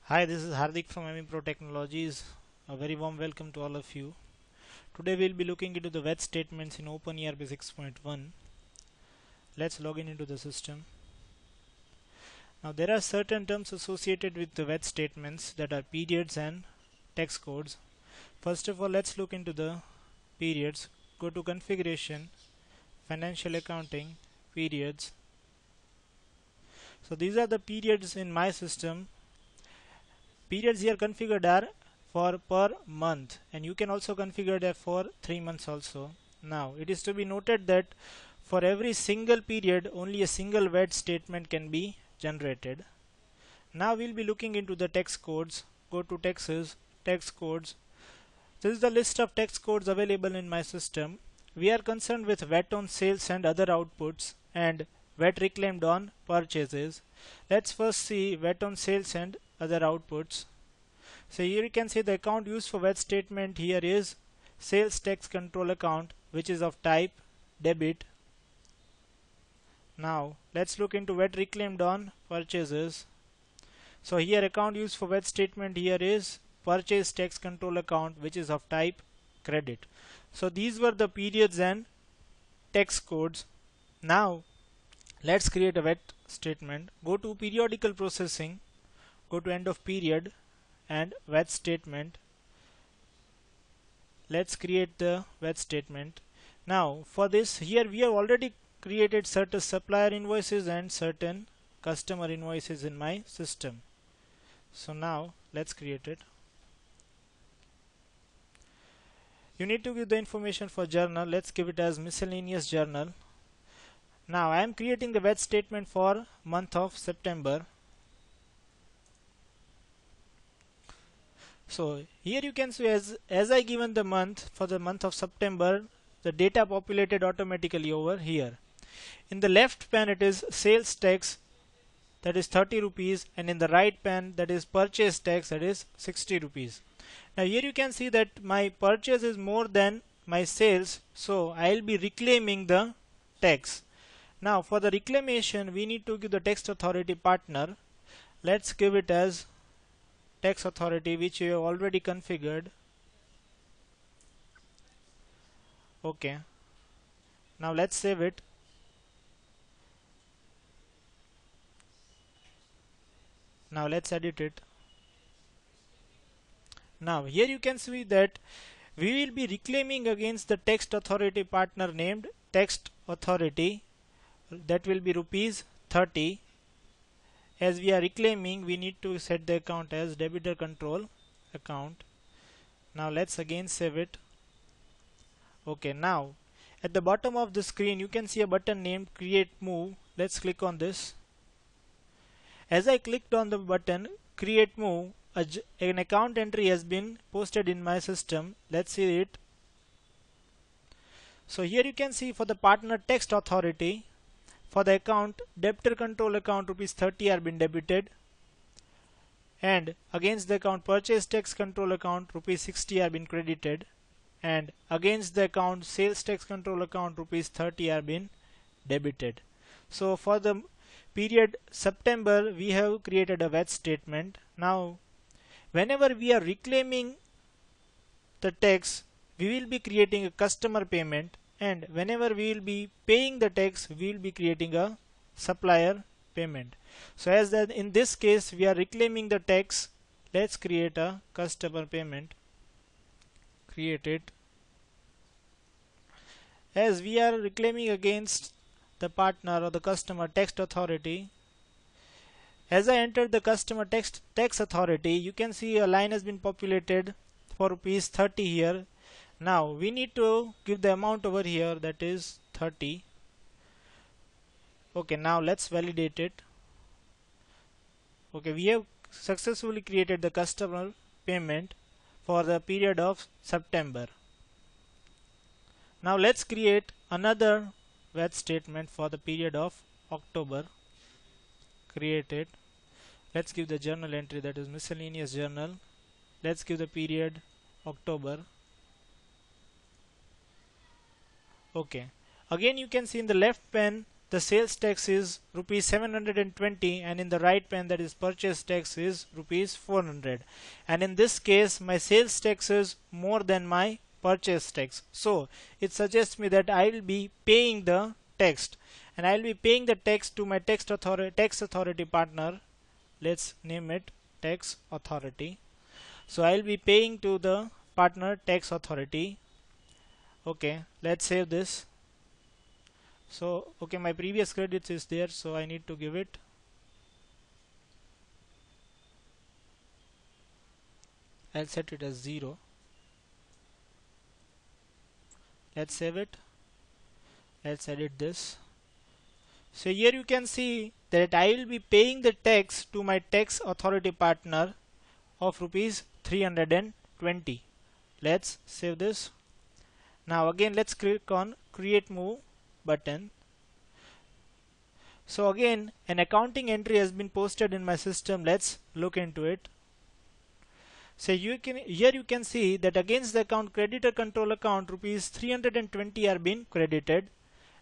Hi, this is Hardik from Pro Technologies. A very warm welcome to all of you. Today we'll be looking into the Vat statements in OpenERP 6.1. Let's log in into the system. Now there are certain terms associated with the Vat statements that are periods and text codes. First of all, let's look into the periods. Go to configuration, financial accounting, periods. So these are the periods in my system. Periods here configured are for per month, and you can also configure that for 3 months also. Now it is to be noted that for every single period only a single Vat statement can be generated. Now we'll be looking into the text codes. Go to texts, text codes. This is the list of text codes available in my system. We are concerned with Vat on sales and other outputs and Vat reclaimed on purchases. Let's first see Vat on sales and other outputs. So here you can see the account used for Vat statement here is sales tax control account, which is of type debit. Now let's look into Vat reclaimed on purchases. So here account used for Vat statement here is purchase tax control account, which is of type credit. So these were the periods and text codes. Now let's create a Vat statement. Go to periodical processing, go to end of period and Vat statement. Let's create the Vat statement. Now for this, here we have already created certain supplier invoices and certain customer invoices in my system. So now let's create it. You need to give the information for journal. Let's give it as miscellaneous journal. Now I am creating the Vat statement for month of September. So here you can see as I given the month for the month of September, the data populated automatically over here. In the left pan it is sales tax, that is 30 rupees, and in the right pan that is purchase tax, that is 60 rupees. Now here you can see that my purchase is more than my sales, so I'll be reclaiming the tax. Now for the reclamation we need to give the tax authority partner. Let's give it as tax authority, which you have already configured. Okay, now let's save it. Now let's edit it. Now here you can see that we will be reclaiming against the tax authority partner named tax authority, that will be rupees 30. As we are reclaiming, we need to set the account as debitor control account. Now let's again save it. Okay, now at the bottom of the screen you can see a button named create move. Let's click on this. As I clicked on the button create move, an account entry has been posted in my system. Let's see it. So here you can see for the partner tax authority, for the account debtor control account rupees 30 are been debited, and against the account purchase tax control account rupees 60 are been credited, and against the account sales tax control account rupees 30 are been debited. So for the period September we have created a Vat statement. Now whenever we are reclaiming the tax, we will be creating a customer payment, and whenever we will be paying the tax we will be creating a supplier payment. So as that in this case we are reclaiming the tax, let's create a customer payment. Create it. As we are reclaiming against the partner or the customer tax authority, as I entered the customer tax authority, you can see a line has been populated for rupees 30 here. Now we need to give the amount over here, that is 30. Okay, now let's validate it. Okay, we have successfully created the customer payment for the period of September. Now let's create another Vat statement for the period of October. Create it. Let's give the journal entry, that is miscellaneous journal. Let's give the period October. Okay, again you can see in the left pane the sales tax is rupees 720, and in the right pane that is purchase tax is rupees 400, and in this case my sales tax is more than my purchase tax, so it suggests me that I will be paying the tax, and I will be paying the tax to my tax authority partner. Let's name it tax authority. So I will be paying to the partner tax authority. Okay, let's save this. So okay, my previous credits is there, so I need to give it. I'll set it as 0. Let's save it. Let's edit this. So here you can see that I will be paying the tax to my tax authority partner of rupees 320. Let's save this. Now again let's click on create move button. So again an accounting entry has been posted in my system. Let's look into it. So here you can see that against the account creditor control account rupees 320 are been credited.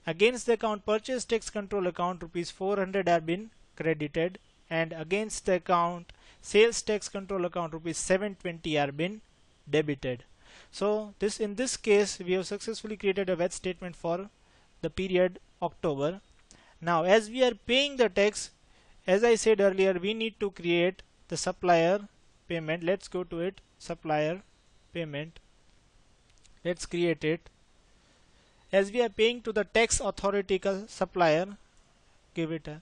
Against the account purchase tax control account rupees 400 are been credited, and against the account sales tax control account rupees 720 are been debited. So in this case we have successfully created a VAT statement for the period October. Now as we are paying the tax, as I said earlier, we need to create the supplier payment. Let's go to it, supplier payment. Let's create it. As we are paying to the tax authority supplier, give it a.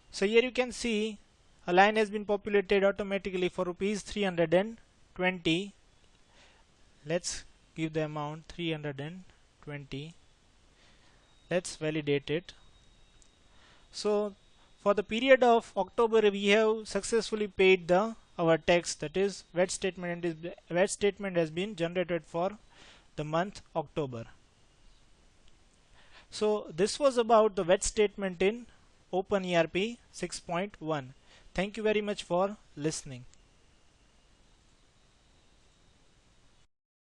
So here you can see a line has been populated automatically for rupees 320. Let's give the amount 320. Let's validate it. So for the period of October we have successfully paid our tax, that is VAT statement, and VAT statement has been generated for the month October. So this was about the VAT statement in OpenERP 6.1. Thank you very much for listening.